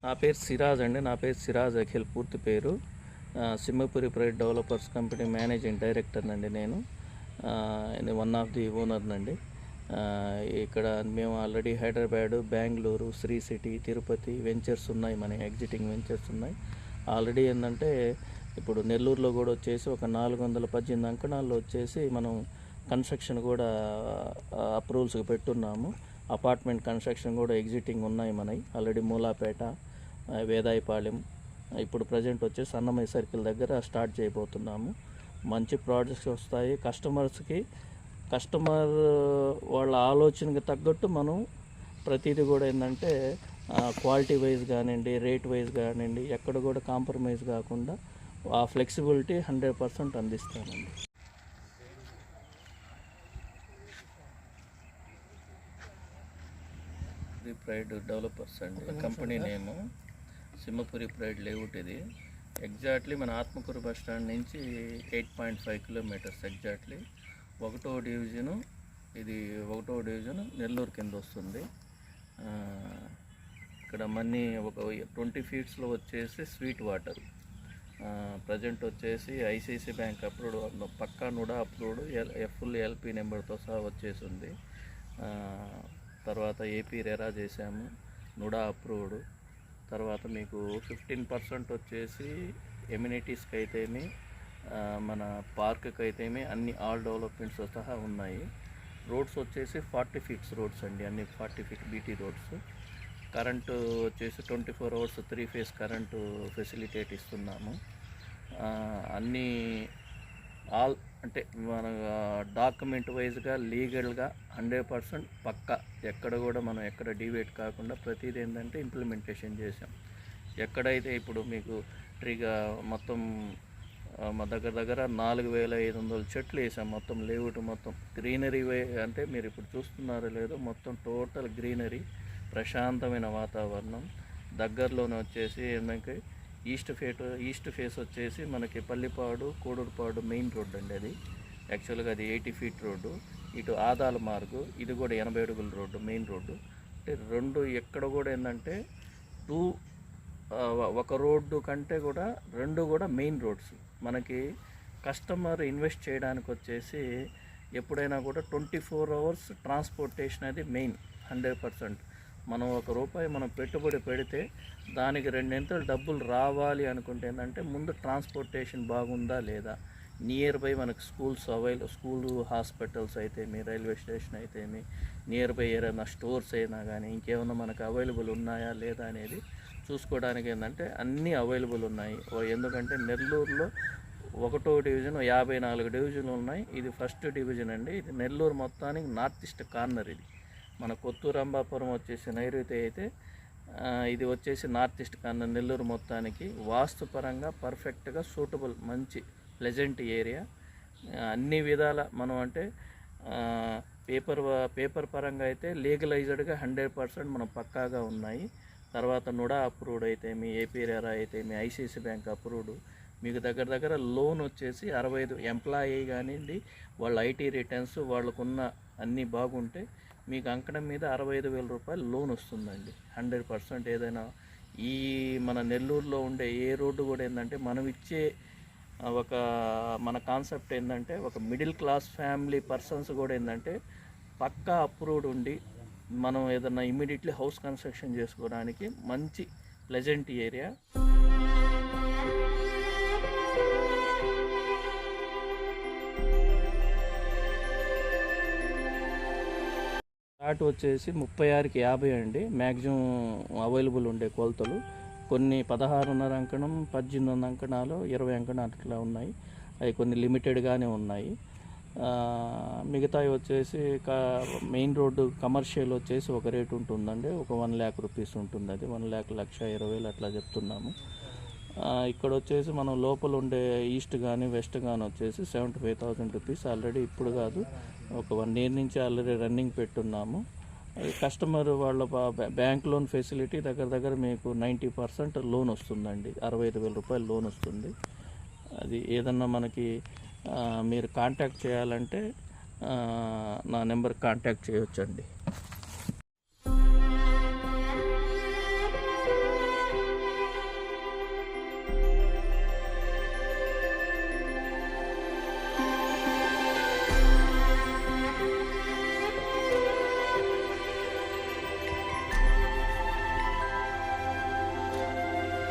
నా పేరు సిరాజ్ అండి. నా పేరు సిరాజ్ అఖిల్. పూర్తి పేరు Simhapuri private developers company managing director అండి. నేను వన్ ఆఫ్ ది ఓనర్ నండి. ఇక్కడ మేము already Hyderabad, Bengaluru, Sri City, Tirupati ventures ఉన్నాయి. మన ఎగ్జిటింగ్ వెంచర్స్ ఉన్నాయి. ఆల్రెడీ ఏంటంటే ఇప్పుడు నెల్లూరులో కూడా వచ్చేసి ఒక 418 అంకణాల్లో వచ్చేసి మనం కన్స్ట్రక్షన్ కూడా అప్రూవల్స్కి పెట్టున్నాము. అపార్ట్మెంట్ కన్స్ట్రక్షన్ కూడా ఎగ్జిటింగ్ ఉన్నాయి మనవి. ఆల్రెడీ మూలాపేట, వేదాయపాలెం, ఇప్పుడు ప్రజెంట్ వచ్చేసి అన్నమయ్య సర్కిల్ దగ్గర స్టార్ట్ చేయబోతున్నాము. మంచి ప్రాజెక్ట్స్ వస్తాయి. కస్టమర్ వాళ్ళ ఆలోచనకి తగ్గట్టు మనం ప్రతిదీ కూడా ఏంటంటే క్వాలిటీ వైజ్ కానివ్వండి, రేట్ వైజ్ కానివ్వండి, ఎక్కడ కూడా కాంప్రమైజ్ కాకుండా ఆ ఫ్లెక్సిబిలిటీ 100% అందిస్తామండి. ప్రైడ్ డెవలపర్స్ అండి కంపెనీ నేము. సింహపురి ప్రైడ్ లేఅవుట్ ఇది. ఎగ్జాక్ట్లీ మన ఆత్మకూరు బస్ స్టాండ్ నుంచి 8.5 కిలోమీటర్స్ ఎగ్జాక్ట్లీ. 1వ డివిజను ఇది. 1వ డివిజన్ నెల్లూరు కింద వస్తుంది. ఇక్కడ మనీ ఒక 20 ఫీట్స్లో వచ్చేసి స్వీట్ వాటర్. ప్రజెంట్ వచ్చేసి ఐసిఐసి బ్యాంక్ అప్రూవ్డ్, పక్కా నుడా అప్రూవ్డ్, ఫుల్ ఎల్పి నెంబర్తో సహా వచ్చేసి ఉంది. తర్వాత ఏపీ రెరా చేసాము, నుడా అప్రూవ్డ్. తర్వాత మీకు 15% వచ్చేసి ఎమ్యూనిటీస్కి అయితేమి, మన పార్క్కి అయితేమి అన్ని ఆల్ డెవలప్మెంట్స్ సహా ఉన్నాయి. రోడ్స్ వచ్చేసి 40 ఫీట్స్ రోడ్స్ అండి, అన్ని 40 ఫీట్ బీటీ రోడ్స్. కరెంటు వచ్చేసి 24 అవర్స్ 3 ఫేజ్ కరెంటు ఫెసిలిటేట్ ఇస్తున్నాము. అన్నీ ఆల్ అంటే మన డాక్యుమెంట్ వైజ్గా లీగల్గా 100% పక్కా, ఎక్కడ కూడా మనం ఎక్కడ డివేట్ కాకుండా ప్రతిదీ ఏంటంటే ఇంప్లిమెంటేషన్ చేసాం. ఎక్కడైతే ఇప్పుడు మీకు ట్రీగా మొత్తం మా దగ్గర 4500 చెట్లు వేసాం. మొత్తం లేఅవుట్ మొత్తం గ్రీనరీ అంటే మీరు ఇప్పుడు చూస్తున్నారో లేదో, మొత్తం టోటల్ గ్రీనరీ, ప్రశాంతమైన వాతావరణం. దగ్గరలోనే వచ్చేసి ఏమంటే ఈస్ట్ ఫేస్ వచ్చేసి మనకి పల్లిపాడు, కోడూరుపాడు మెయిన్ రోడ్డు అండి. అది యాక్చువల్గా అది 80 ఫీట్ రోడ్డు. ఇటు ఆదాల మార్గు, ఇది కూడా 80 అడుగుల రోడ్డు, మెయిన్ రోడ్డు. అంటే రెండు ఎక్కడ కూడా ఏంటంటే ఒక రోడ్డు కంటే కూడా రెండు కూడా మెయిన్ రోడ్స్. మనకి కస్టమర్ ఇన్వెస్ట్ చేయడానికి వచ్చేసి ఎప్పుడైనా కూడా 24 అవర్స్ ట్రాన్స్పోర్టేషన్ అది మెయిన్. 100% మనం ₹1 మనం పెట్టుబడి పెడితే దానికి 2 డబ్బులు రావాలి అనుకుంటే ఏంటంటే ముందు ట్రాన్స్పోర్టేషన్ బాగుందా లేదా, నియర్ బై మనకు స్కూలు, హాస్పిటల్స్ అయితేమి, రైల్వే స్టేషన్ అయితేమి, నియర్ బై ఏదైనా స్టోర్స్ అయినా కానీ ఇంకేమైనా మనకు అవైలబుల్ ఉన్నాయా లేదా అనేది చూసుకోవడానికి ఏంటంటే అన్నీ అవైలబుల్ ఉన్నాయి. ఎందుకంటే నెల్లూరులో 1వ డివిజన్ 54 డివిజన్లు ఉన్నాయి. ఇది ఫస్ట్ డివిజన్ అండి. ఇది నెల్లూరు మొత్తానికి నార్త్ ఈస్ట్ కార్నర్. ఇది మన కొత్తూరు రంభాపురం వచ్చేసి నైరుతి అయితే, ఇది వచ్చేసి నార్త్ ఈస్ట్ కార్నర్ నెల్లూరు మొత్తానికి. వాస్తుపరంగా పర్ఫెక్ట్గా సూటబుల్, మంచి ప్లెజెంట్ ఏరియా. అన్ని విధాల మనం అంటే పేపర్ పరంగా అయితే లీగలైజ్డ్గా 100% మనం పక్కాగా ఉన్నాయి. తర్వాత నుడా అప్రూవ్డ్ అయితేమి, ఏపీ రెరా అయితేమి, ఐసిఐసి బ్యాంక్ అప్రూవ్డ్. మీకు దగ్గర లోన్ వచ్చేసి 65 ఎంప్లాయీ కానివ్వండి, వాళ్ళ ఐటీ రిటర్న్స్ వాళ్ళకున్న అన్నీ బాగుంటే మీకు అంకణం మీద ₹65,000 లోన్ వస్తుందండి. 100% ఏదైనా ఈ మన నెల్లూరులో ఉండే ఏ రోడ్డు కూడా ఏంటంటే మనం ఇచ్చే మన కాన్సెప్ట్ ఏంటంటే ఒక మిడిల్ క్లాస్ ఫ్యామిలీ పర్సన్స్ కూడా ఏంటంటే పక్కా అప్రూవ్డ్ ఉండి మనం ఏదన్నా ఇమ్మీడియట్లీ హౌస్ కన్స్ట్రక్షన్ చేసుకోవడానికి మంచి ప్లెజెంట్ ఏరియా. స్టార్ట్ వచ్చేసి 36కి 50 అండి మ్యాక్సిమం అవైలబుల్ ఉండే కొలతలు. కొన్ని 16.5 అంకణం, 18 అంకణాలు, 20 అంకణాలు అట్లా ఉన్నాయి. అవి కొన్ని లిమిటెడ్గానే ఉన్నాయి. మిగతావి వచ్చేసి మెయిన్ రోడ్డు కమర్షియల్ వచ్చేసి ఒక రేటు ఉంటుందండి, ఒక ₹1,00,000 ఉంటుంది. అది 1,20,000 అట్లా చెప్తున్నాము. ఇక్కడ వచ్చేసి మనం లోపల ఉండే ఈస్ట్ కానీ వెస్ట్ కానీ వచ్చేసి ₹75,000 ఆల్రెడీ, ఇప్పుడు కాదు ఒక 1 year నుంచి ఆల్రెడీ రన్నింగ్ పెట్టున్నాము. కస్టమర్ వాళ్ళ బ్యాంక్ లోన్ ఫెసిలిటీ దగ్గర మీకు 90% లోన్ వస్తుందండి. ₹65,000 లోన్ వస్తుంది. అది ఏదన్నా మనకి మీరు కాంటాక్ట్ చేయాలంటే నా నెంబర్ కాంటాక్ట్ చేయొచ్చండి.